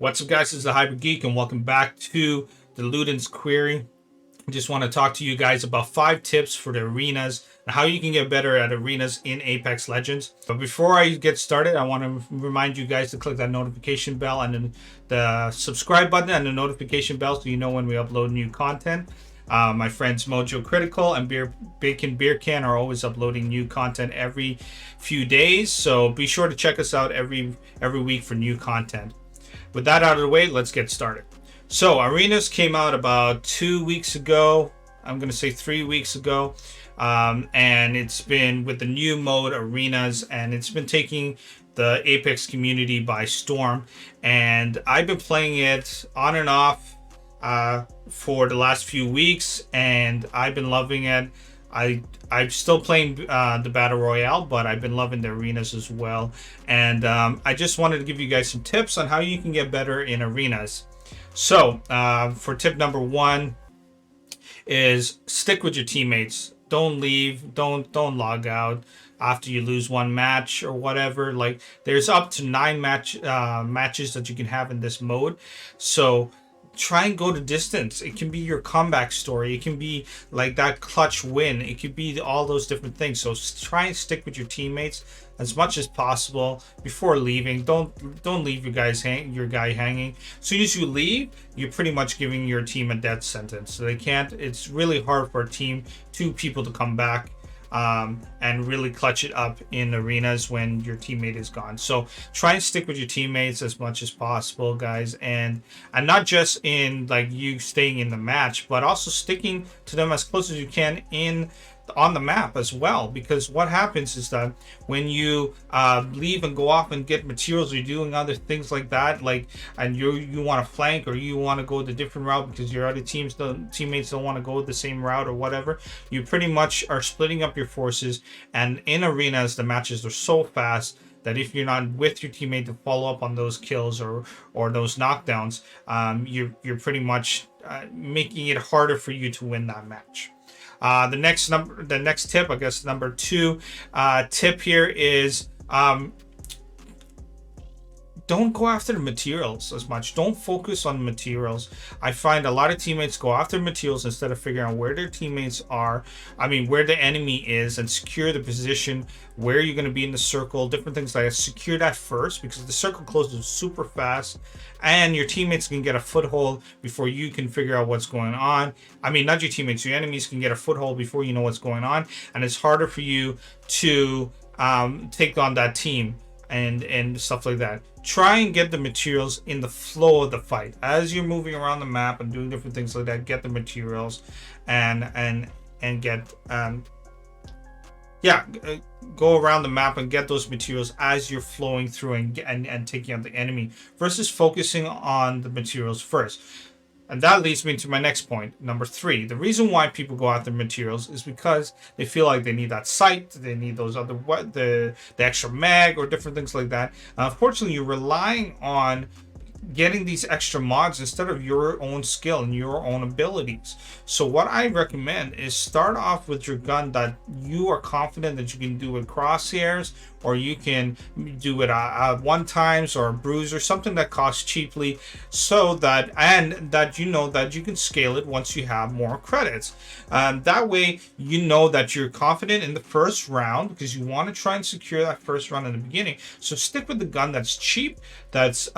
What's up, guys? This is the Hybrid Geek, and welcome back to the Luden's Query. I just want to talk to you guys about 5 tips for the arenas and how you can get better at arenas in Apex Legends. But before I get started, I want to remind you guys to click that notification bell and then the subscribe button and the notification bell so you know when we upload new content. My friends MojoCritical and BaconBeercan are always uploading new content every few days, so be sure to check us out every week for new content. With that out of the way, let's get started. So arenas came out about 2 weeks ago. I'm going to say 3 weeks ago. And it's been with the new mode arenas, and it's been taking the Apex community by storm. And I've been playing it on and off for the last few weeks, and I've been loving it. I'm still playing the Battle Royale, but I've been loving the arenas as well. And I just wanted to give you guys some tips on how you can get better in arenas. So for tip number 1 is stick with your teammates. Don't leave. Don't log out after you lose one match or whatever. Like, there's up to 9 matches that you can have in this mode. So try and go the distance. It can be your comeback story. It can be like that clutch win. It could be all those different things. So try and stick with your teammates as much as possible before leaving. Don't leave your guy hanging. As soon as you leave, you're pretty much giving your team a death sentence. So they can't. It's really hard for a team, 2 people to come back and really clutch it up in arenas when your teammate is gone. So try and stick with your teammates as much as possible, guys, and not just in like you staying in the match, but also sticking to them as close as you can on the map as well. Because what happens is that when you leave and go off and get materials, or you're doing other things like that, like, and you want to flank, or you want to go the different route because your other teammates don't want to go the same route or whatever, you pretty much are splitting up your forces. And in arenas, the matches are so fast that if you're not with your teammate to follow up on those kills or those knockdowns, you're pretty much making it harder for you to win that match. The next tip, I guess number 2 tip here is don't go after the materials as much. Don't focus on materials. I find a lot of teammates go after materials instead of figuring out where their teammates are. Where the enemy is, and secure the position, where you're going to be in the circle, different things like that. Secure that first, because the circle closes super fast and your teammates can get a foothold before you can figure out what's going on. Not your teammates, your enemies can get a foothold before you know what's going on, and it's harder for you to take on that team and stuff like that. Try and get the materials in the flow of the fight as you're moving around the map and doing different things like that. Get the materials and get go around the map and get those materials as you're flowing through and taking out the enemy, versus focusing on the materials first. And that leads me to my next point, number 3. The reason why people go after materials is because they feel like they need that sight, they need those other the extra mag or different things like that. Unfortunately, you're relying on getting these extra mods instead of your own skill and your own abilities. So what I recommend is start off with your gun that you are confident that you can do with crosshairs, or you can do it one times or a bruise or something that costs cheaply, so that you know that you can scale it once you have more credits. That way you know that you're confident in the first round, because you want to try and secure that first round in the beginning. So stick with the gun that's cheap, that's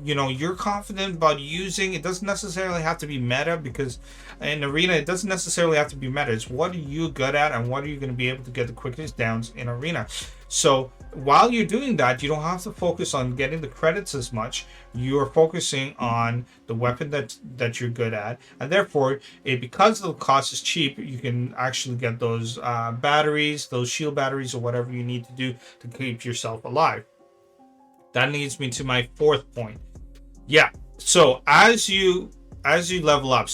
you're confident about using. It doesn't necessarily have to be meta, because in arena it doesn't necessarily have to be meta. It's what are you good at and what are you going to be able to get the quickest downs in arena. So while you're doing that, you don't have to focus on getting the credits as much. You're focusing on the weapon that you're good at, and therefore because the cost is cheap, you can actually get those batteries, those shield batteries, or whatever you need to do to keep yourself alive. That leads me to my 4th point. So as you level up,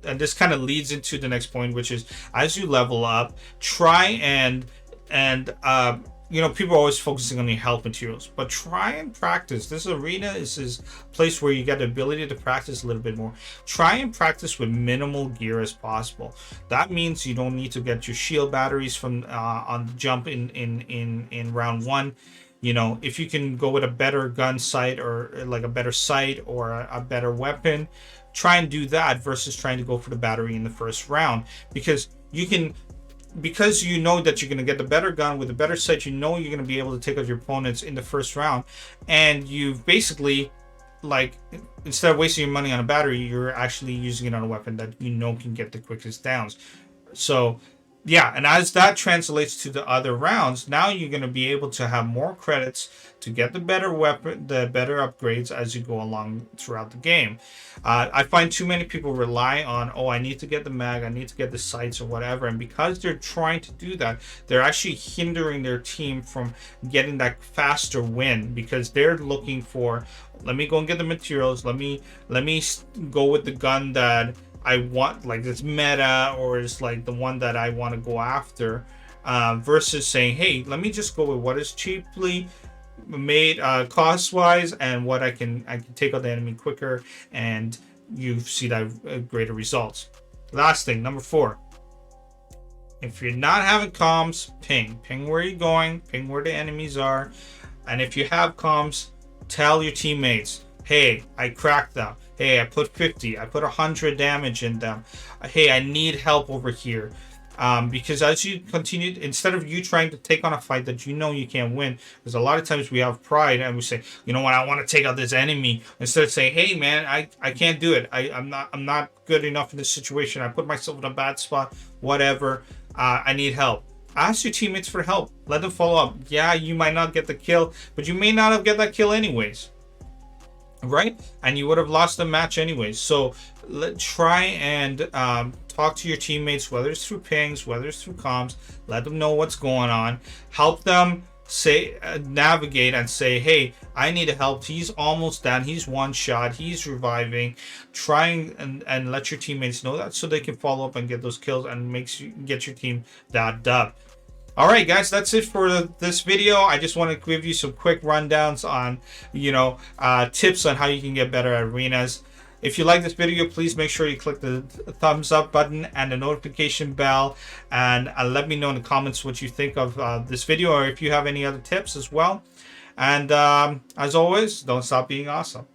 and this kind of leads into the next point, which is as you level up, try and people are always focusing on your health materials, but try and practice. This arena is a place where you get the ability to practice a little bit more. Try and practice with minimal gear as possible. That means you don't need to get your shield batteries from on the jump in round 1. You know, if you can go with a better gun sight, or like a better sight, or a better weapon, try and do that versus trying to go for the battery in the first round, because you can, because you know that you're going to get the better gun with a better sight, you know you're going to be able to take out your opponents in the first round, and you've basically, like, instead of wasting your money on a battery, you're actually using it on a weapon that you know can get the quickest downs. So yeah, and as that translates to the other rounds, now you're going to be able to have more credits to get the better weapon, the better upgrades as you go along throughout the game. I find too many people rely on, oh, I need to get the mag, I need to get the sights or whatever, and because they're trying to do that, they're actually hindering their team from getting that faster win, because they're looking for, let me go and get the materials, let me go with the gun that I want, like this meta, or is like the one that I want to go after, versus saying, hey, let me just go with what is cheaply made, cost wise, and what I can take out the enemy quicker, and you see that greater results. Last thing, number 4, if you're not having comms, ping where you're going, ping where the enemies are, and if you have comms, tell your teammates, hey, I cracked them. Hey, I put 50, I put 100 damage in them. Hey, I need help over here. Because as you continue, instead of you trying to take on a fight that you know you can't win, because a lot of times we have pride and we say, you know what, I want to take out this enemy. Instead of saying, hey man, I can't do it. I'm not good enough in this situation. I put myself in a bad spot. Whatever. I need help. Ask your teammates for help. Let them follow up. Yeah, you might not get the kill, but you may not have get that kill anyways. Right, and you would have lost the match anyways. So try and talk to your teammates, whether it's through pings, whether it's through comms. Let them know what's going on. Help them navigate and say, hey, I need help. He's almost down. He's one shot. He's reviving. Try and let your teammates know that, so they can follow up and get those kills and get your team that dub. All right, guys, that's it for this video. I just want to give you some quick rundowns on, tips on how you can get better at arenas. If you like this video, please make sure you click the thumbs up button and the notification bell, and let me know in the comments what you think of this video, or if you have any other tips as well. And as always, don't stop being awesome.